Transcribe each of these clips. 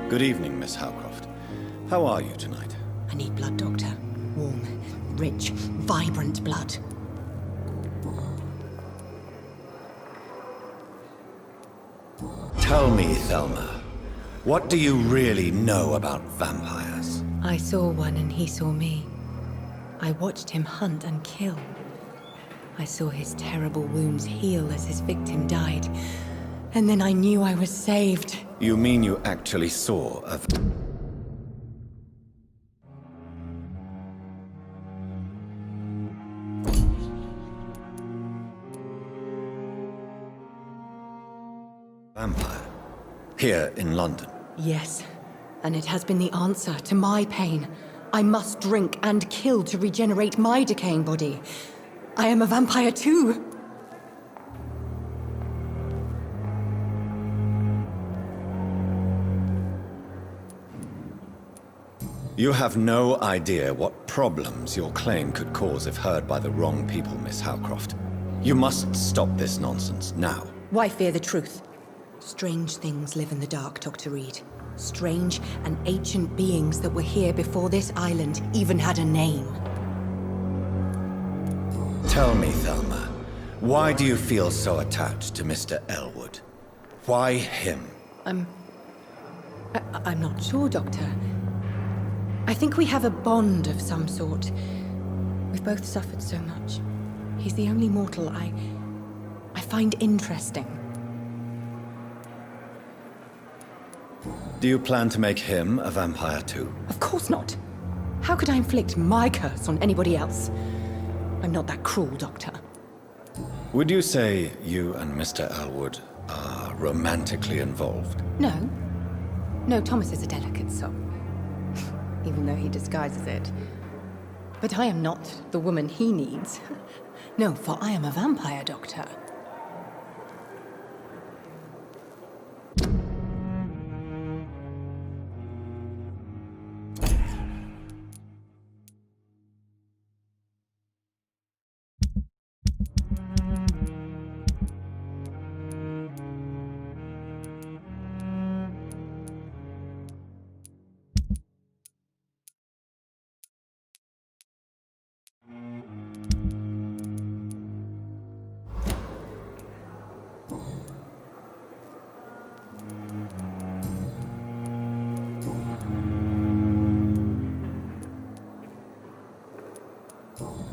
Good evening, Miss Howcroft. How are you tonight? I need blood, Doctor. Warm, rich, vibrant blood. Tell me, Thelma, what do you really know about vampires? I saw one and he saw me. I watched him hunt and kill. I saw his terrible wounds heal as his victim died. And then I knew I was saved. You mean you actually saw a... vampire? Here in London? Yes, and it has been the answer to my pain. I must drink and kill to regenerate my decaying body. I am a vampire too. You have no idea what problems your claim could cause if heard by the wrong people, Miss Howcroft. You must stop this nonsense now. Why fear the truth? Strange things live in the dark, Dr. Reed. Strange and ancient beings that were here before this island even had a name. Tell me, Thelma, why do you feel so attached to Mr. Elwood? Why him? I'm not sure, Doctor. I think we have a bond of some sort. We've both suffered so much. He's the only mortal I find interesting. Do you plan to make him a vampire too? Of course not. How could I inflict my curse on anybody else? I'm not that cruel, Doctor. Would you say you and Mr. Elwood are romantically involved? No. No, Thomas is a delicate soul. Even though he disguises it. But I am not the woman he needs. No, for I am a vampire, Doctor.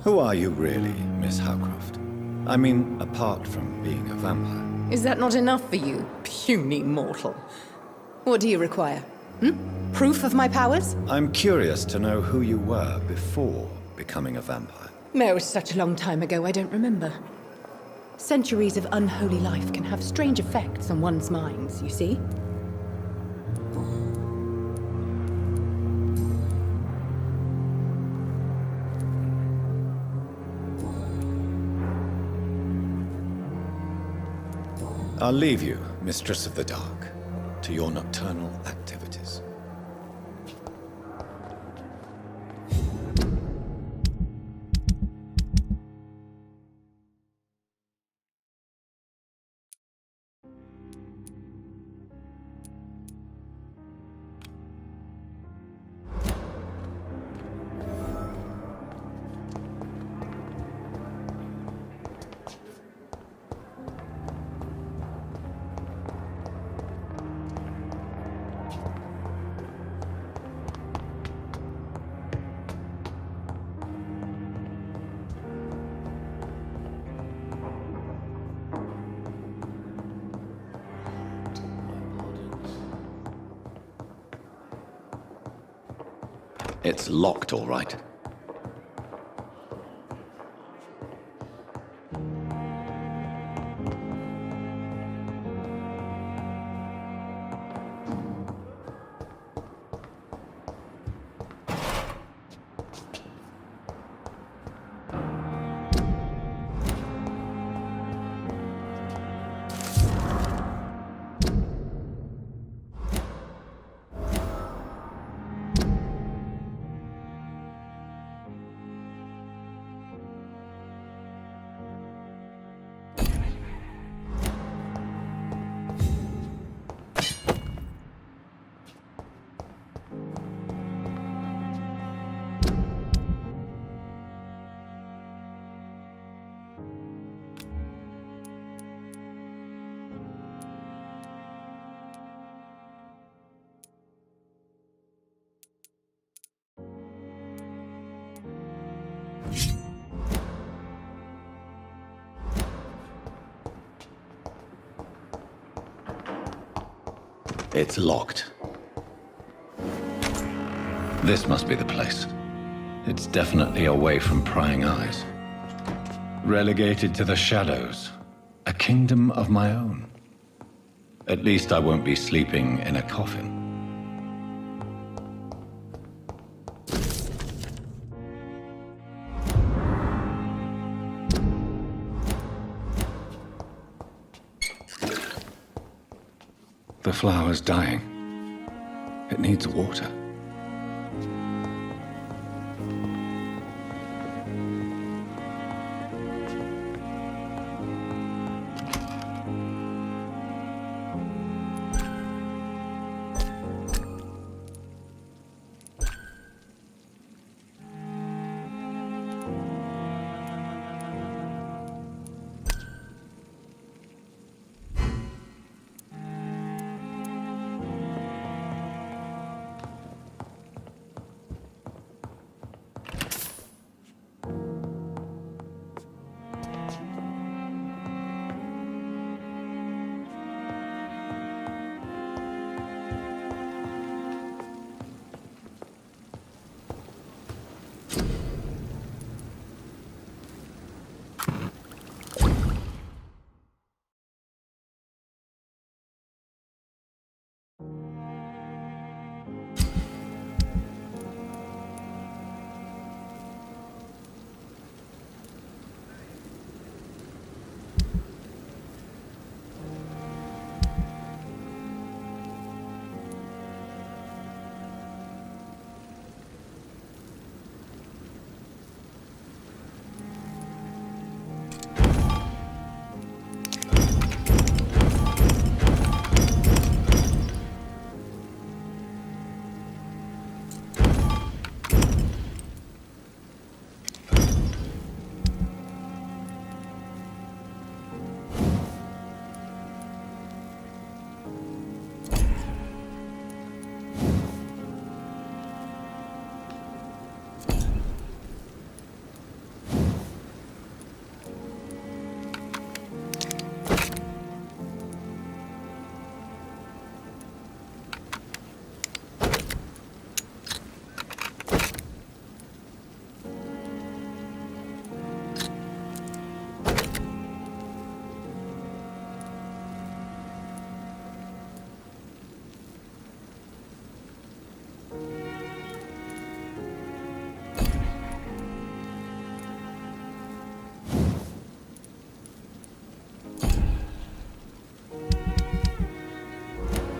Who are you really, Miss Howcroft? I mean, apart from being a vampire. Is that not enough for you, puny mortal? What do you require? Proof of my powers? I'm curious to know who you were before becoming a vampire. No, it was such a long time ago, I don't remember. Centuries of unholy life can have strange effects on one's minds, you see? I'll leave you, Mistress of the Dark, to your nocturnal activities. It's locked, all right. It's locked. This must be the place. It's definitely away from prying eyes. Relegated to the shadows. A kingdom of my own. At least I won't be sleeping in a coffin. The flower's dying. It needs water.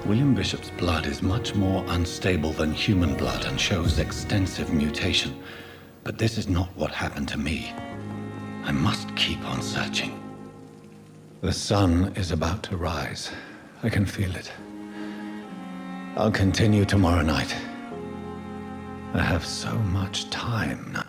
William Bishop's blood is much more unstable than human blood and shows extensive mutation. But this is not what happened to me. I must keep on searching. The sun is about to rise. I can feel it. I'll continue tomorrow night. I have so much time now.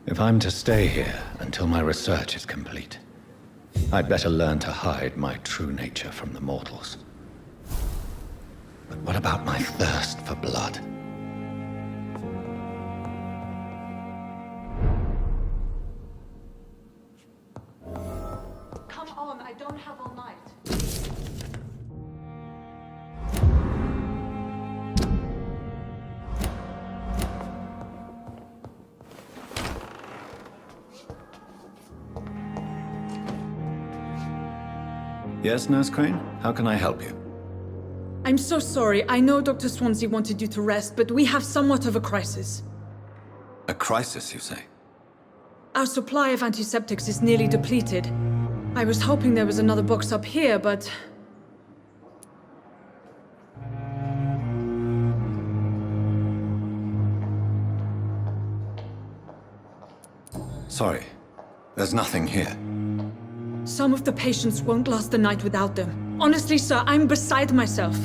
If I'm to stay here until my research is complete, I'd better learn to hide my true nature from the mortals. But what about my thirst for blood? Come on, I don't have all night. Yes, Nurse Crane? How can I help you? I'm so sorry. I know Dr. Swansea wanted you to rest, but we have somewhat of a crisis. A crisis, you say? Our supply of antiseptics is nearly depleted. I was hoping there was another box up here, but... Sorry. There's nothing here. Some of the patients won't last the night without them. Honestly, sir, I'm beside myself.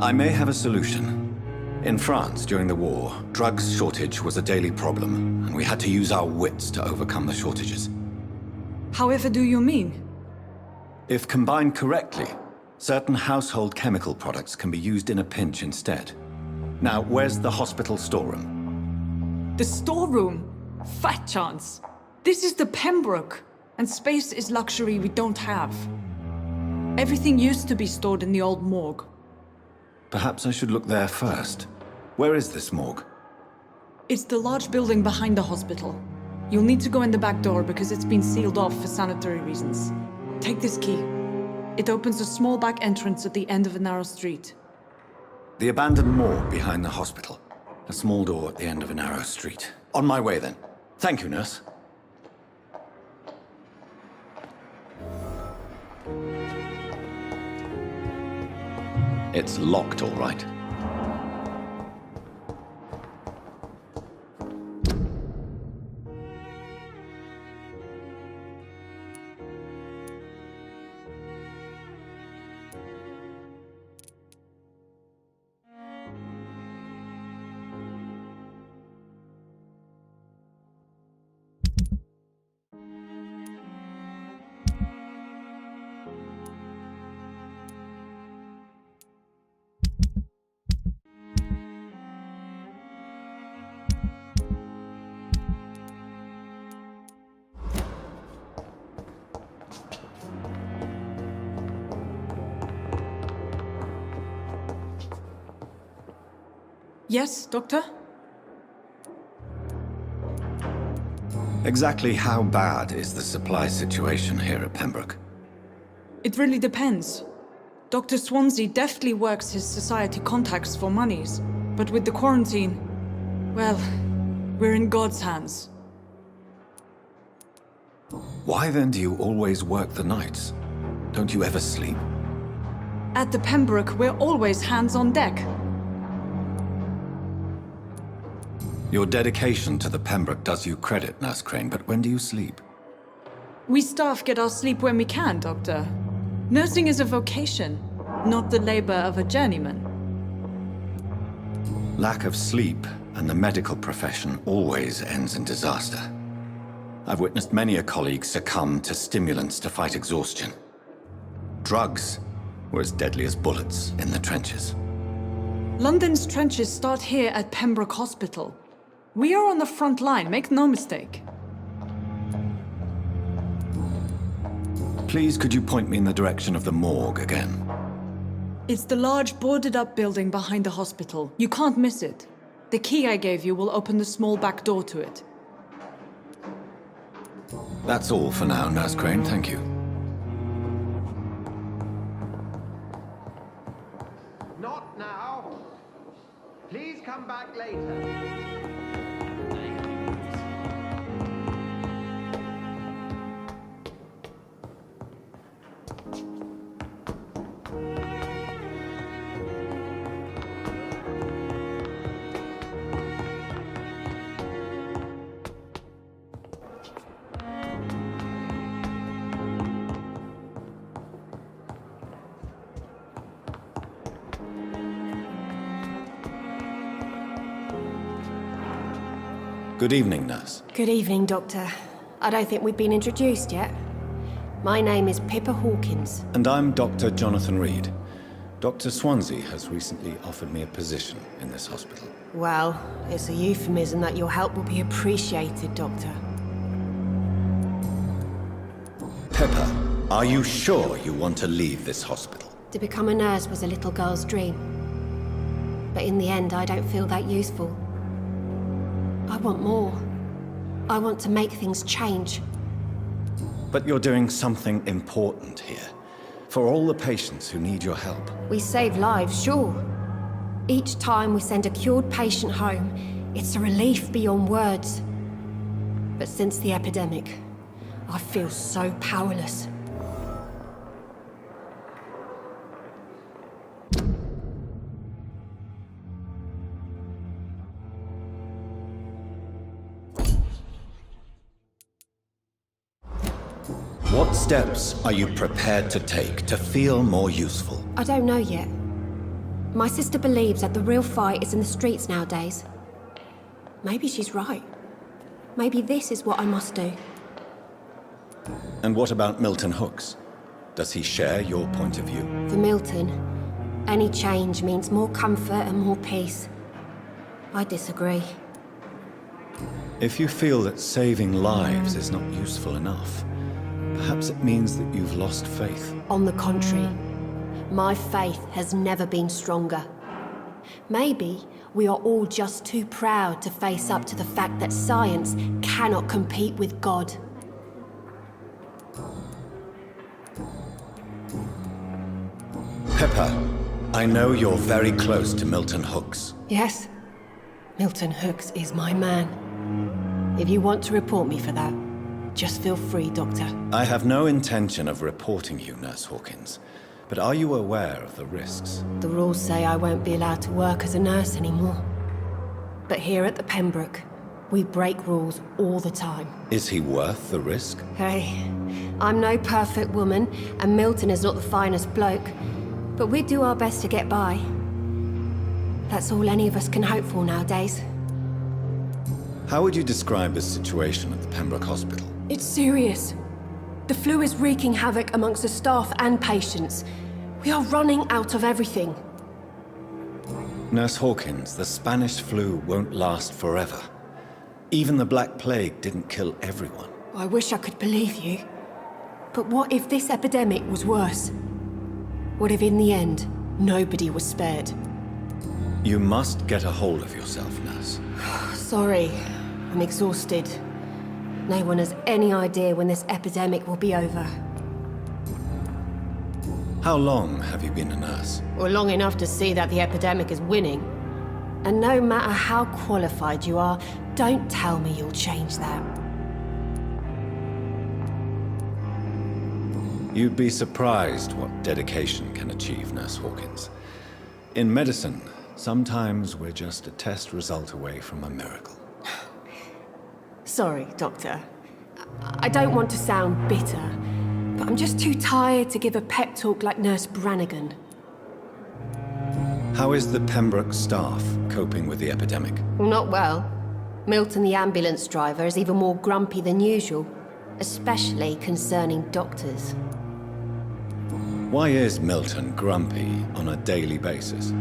I may have a solution. In France, during the war, drugs shortage was a daily problem, and we had to use our wits to overcome the shortages. However do you mean? If combined correctly, certain household chemical products can be used in a pinch instead. Now, where's the hospital storeroom? The storeroom? Fat chance. This is the Pembroke, and space is luxury we don't have. Everything used to be stored in the old morgue. Perhaps I should look there first. Where is this morgue? It's the large building behind the hospital. You'll need to go in the back door because it's been sealed off for sanitary reasons. Take this key. It opens a small back entrance at the end of a narrow street. The abandoned morgue behind the hospital. A small door at the end of a narrow street. On my way then. Thank you, nurse. It's locked, all right. Yes, Doctor? Exactly how bad is the supply situation here at Pembroke? It really depends. Dr. Swansea deftly works his society contacts for monies, but with the quarantine, well, we're in God's hands. Why then do you always work the nights? Don't you ever sleep? At the Pembroke, we're always hands on deck. Your dedication to the Pembroke does you credit, Nurse Crane, but when do you sleep? We staff get our sleep when we can, Doctor. Nursing is a vocation, not the labor of a journeyman. Lack of sleep and the medical profession always ends in disaster. I've witnessed many a colleague succumb to stimulants to fight exhaustion. Drugs were as deadly as bullets in the trenches. London's trenches start here at Pembroke Hospital. We are on the front line, make no mistake. Please, could you point me in the direction of the morgue again? It's the large boarded-up building behind the hospital. You can't miss it. The key I gave you will open the small back door to it. That's all for now, Nurse Crane, thank you. Not now. Please come back later. Good evening, nurse. Good evening, Doctor. I don't think we've been introduced yet. My name is Pippa Hawkins. And I'm Dr. Jonathan Reed. Dr. Swansea has recently offered me a position in this hospital. Well, it's a euphemism that your help will be appreciated, Doctor. Pippa, are you sure you want to leave this hospital? To become a nurse was a little girl's dream. But in the end, I don't feel that useful. I want more. I want to make things change. But you're doing something important here. For all the patients who need your help. We save lives, sure. Each time we send a cured patient home, it's a relief beyond words. But since the epidemic, I feel so powerless. What steps are you prepared to take to feel more useful? I don't know yet. My sister believes that the real fight is in the streets nowadays. Maybe she's right. Maybe this is what I must do. And what about Milton Hooks? Does he share your point of view? For Milton, any change means more comfort and more peace. I disagree. If you feel that saving lives is not useful enough, perhaps it means that you've lost faith. On the contrary, my faith has never been stronger. Maybe we are all just too proud to face up to the fact that science cannot compete with God. Pepper, I know you're very close to Milton Hooks. Yes, Milton Hooks is my man. If you want to report me for that, just feel free, Doctor. I have no intention of reporting you, Nurse Hawkins. But are you aware of the risks? The rules say I won't be allowed to work as a nurse anymore. But here at the Pembroke, we break rules all the time. Is he worth the risk? Hey, I'm no perfect woman, and Milton is not the finest bloke. But we do our best to get by. That's all any of us can hope for nowadays. How would you describe the situation at the Pembroke Hospital? It's serious. The flu is wreaking havoc amongst the staff and patients. We are running out of everything. Nurse Hawkins, the Spanish flu won't last forever. Even the Black Plague didn't kill everyone. I wish I could believe you. But what if this epidemic was worse? What if in the end, nobody was spared? You must get a hold of yourself, Nurse. Sorry, I'm exhausted. No one has any idea when this epidemic will be over. How long have you been a nurse? Well, long enough to see that the epidemic is winning. And no matter how qualified you are, don't tell me you'll change that. You'd be surprised what dedication can achieve, Nurse Hawkins. In medicine, sometimes we're just a test result away from a miracle. Sorry, Doctor. I don't want to sound bitter, but I'm just too tired to give a pep talk like Nurse Brannigan. How is the Pembroke staff coping with the epidemic? Well, not well. Milton, the ambulance driver, is even more grumpy than usual, especially concerning doctors. Why is Milton grumpy on a daily basis?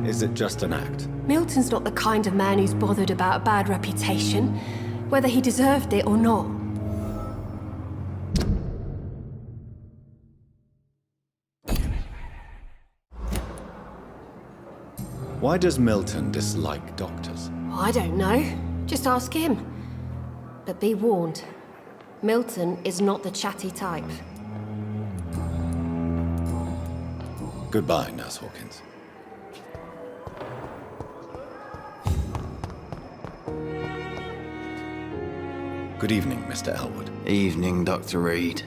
Is it just an act? Milton's not the kind of man who's bothered about a bad reputation, whether he deserved it or not. Why does Milton dislike doctors? I don't know. Just ask him. But be warned, Milton is not the chatty type. Goodbye, Nurse Hawkins. Good evening, Mr. Elwood. Evening, Dr. Reed.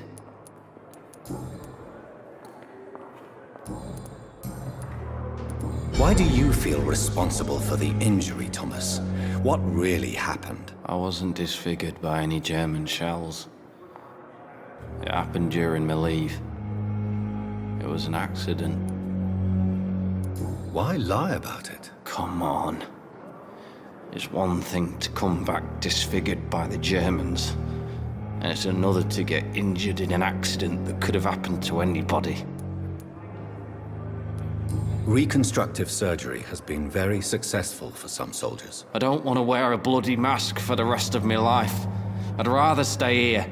Why do you feel responsible for the injury, Thomas? What really happened? I wasn't disfigured by any German shells. It happened during my leave. It was an accident. Why lie about it? Come on. It's one thing to come back disfigured by the Germans, and it's another to get injured in an accident that could have happened to anybody. Reconstructive surgery has been very successful for some soldiers. I don't want to wear a bloody mask for the rest of my life. I'd rather stay here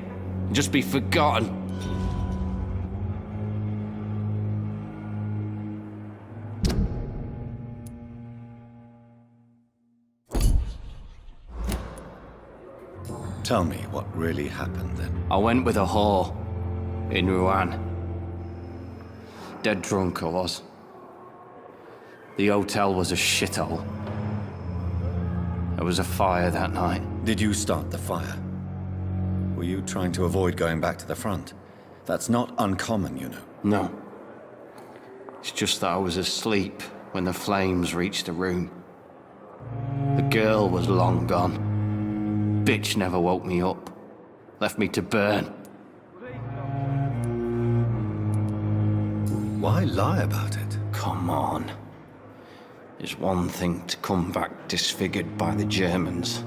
and just be forgotten. Tell me what really happened then. I went with a whore in Rouen. Dead drunk I was. The hotel was a shithole. There was a fire that night. Did you start the fire? Were you trying to avoid going back to the front? That's not uncommon, you know. No. It's just that I was asleep when the flames reached the room. The girl was long gone. Bitch never woke me up. Left me to burn. Why lie about it? Come on. It's one thing to come back disfigured by the Germans,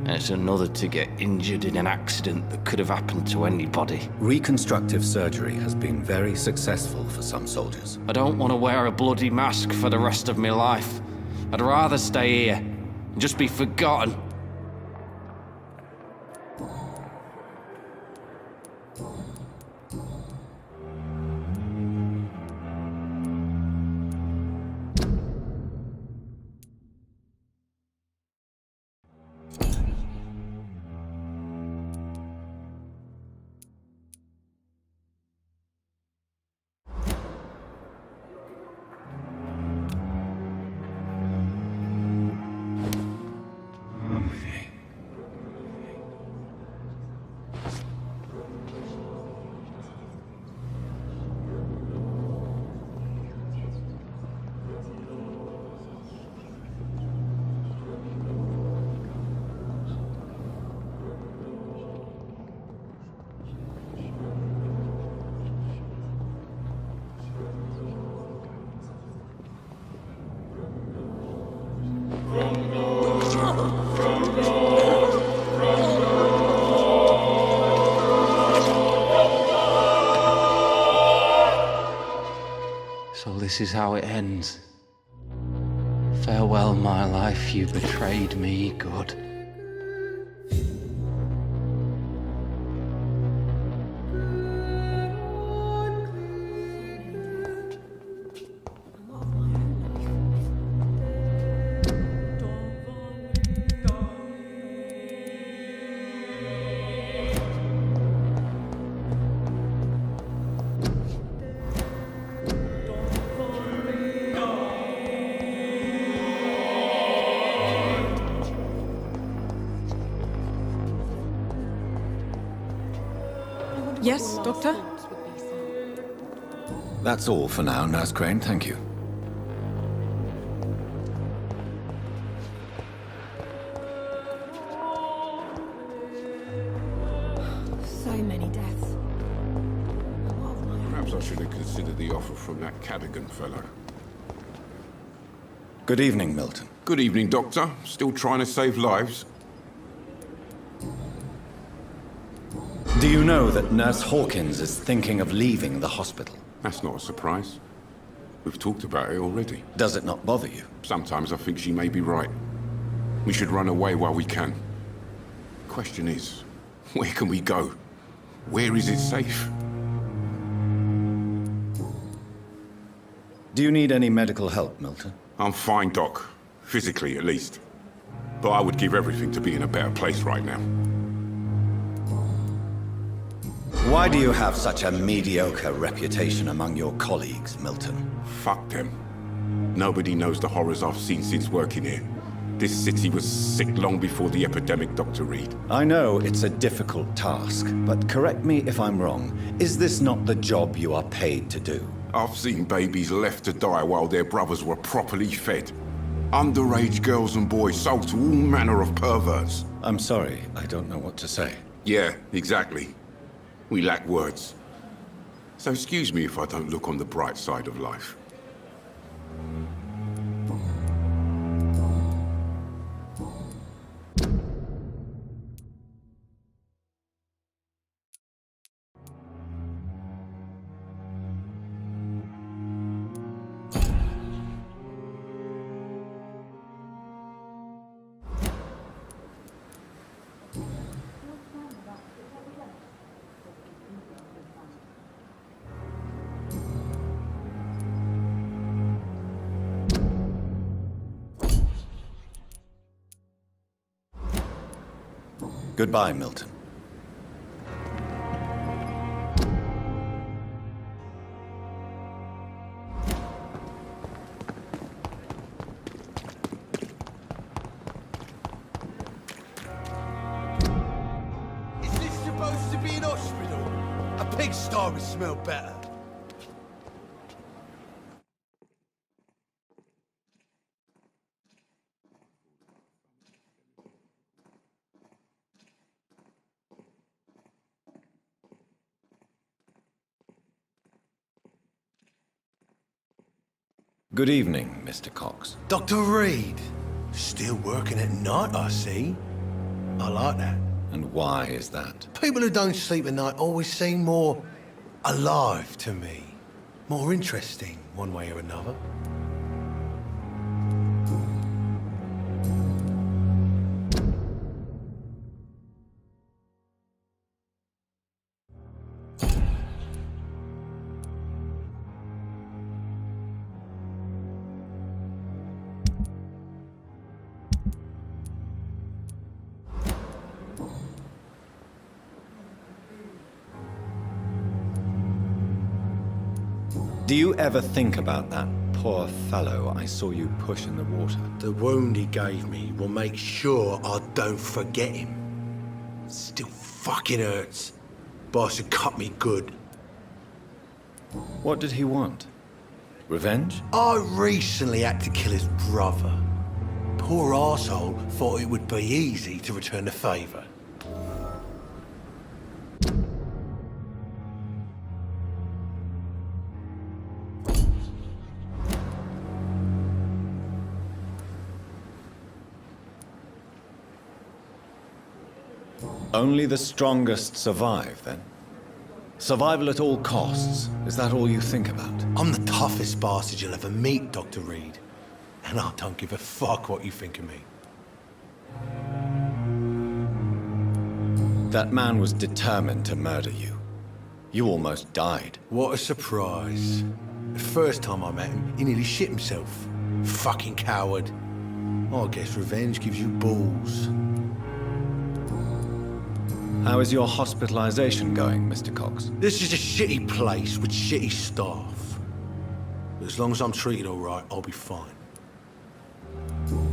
and it's another to get injured in an accident that could have happened to anybody. Reconstructive surgery has been very successful for some soldiers. I don't want to wear a bloody mask for the rest of my life. I'd rather stay here and just be forgotten. So this is how it ends. Farewell, my life, you betrayed me, good. Yes, Doctor? That's all for now, Nurse Crane, thank you. So many deaths. Perhaps I should have considered the offer from that Cadogan fellow. Good evening, Milton. Good evening, Doctor. Still trying to save lives? Do you know that Nurse Hawkins is thinking of leaving the hospital? That's not a surprise. We've talked about it already. Does it not bother you? Sometimes I think she may be right. We should run away while we can. Question is, where can we go? Where is it safe? Do you need any medical help, Milton? I'm fine, Doc. Physically, at least. But I would give everything to be in a better place right now. Why do you have such a mediocre reputation among your colleagues, Milton? Fuck them. Nobody knows the horrors I've seen since working here. This city was sick long before the epidemic, Dr. Reed. I know it's a difficult task, but correct me if I'm wrong. Is this not the job you are paid to do? I've seen babies left to die while their brothers were properly fed. Underage girls and boys sold to all manner of perverts. I'm sorry, I don't know what to say. Yeah, exactly. We lack words. So excuse me if I don't look on the bright side of life. Goodbye, Milton. supposed to be in hospital? A pigsty would smell better. Good evening, Mr. Cox. Dr. Reed. Still working at night, I see. I like that. And why is that? People who don't sleep at night always seem more alive to me. More interesting, one way or another. Do you ever think about that poor fellow I saw you push in the water? The wound he gave me will make sure I don't forget him. Still fucking hurts. Boss had cut me good. What did he want? Revenge? I recently had to kill his brother. Poor arsehole thought it would be easy to return the favour. Only the strongest survive, then? Survival at all costs. Is that all you think about? I'm the toughest bastard you'll ever meet, Dr. Reed. And I don't give a fuck what you think of me. That man was determined to murder you. You almost died. What a surprise. The first time I met him, he nearly shit himself. Fucking coward. I guess revenge gives you balls. How is your hospitalization going, Mr. Cox? This is a shitty place with shitty staff. But as long as I'm treated all right, I'll be fine.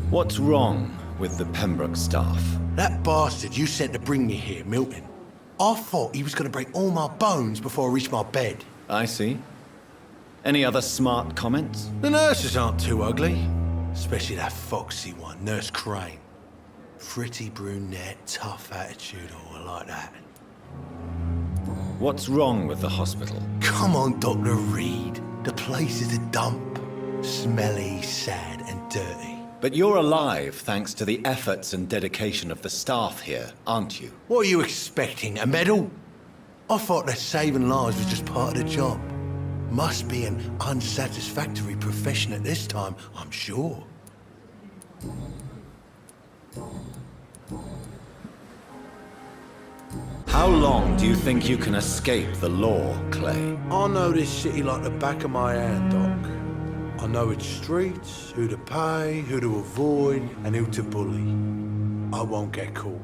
What's wrong with the Pembroke staff? That bastard you sent to bring me here, Milton, I thought he was going to break all my bones before I reached my bed. I see. Any other smart comments? The nurses aren't too ugly. Especially that foxy one, Nurse Crane. Pretty brunette, tough attitude, all like that. What's wrong with the hospital? Come on, Dr. Reed. The place is a dump. Smelly, sad, and dirty. But you're alive thanks to the efforts and dedication of the staff here, aren't you? What are you expecting, a medal? I thought that saving lives was just part of the job. Must be an unsatisfactory profession at this time, I'm sure. How long do you think you can escape the law, Clay? I know this city like the back of my hand, Doc. I know its streets, who to pay, who to avoid, and who to bully. I won't get caught.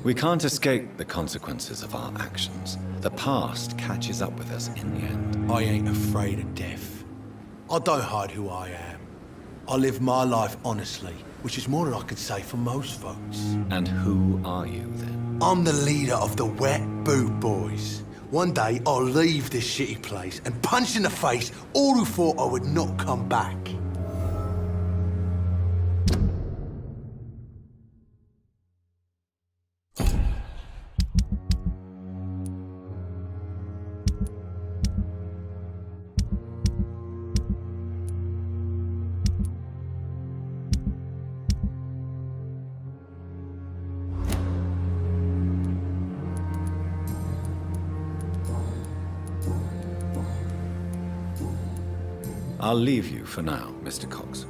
We can't escape the consequences of our actions. The past catches up with us in the end. I ain't afraid of death. I don't hide who I am. I live my life honestly, which is more than I can say for most folks. And who are you, then? I'm the leader of the Wet Boot Boys. One day, I'll leave this shitty place and punch in the face all who thought I would not come back. I'll leave you for now, Mr. Cox.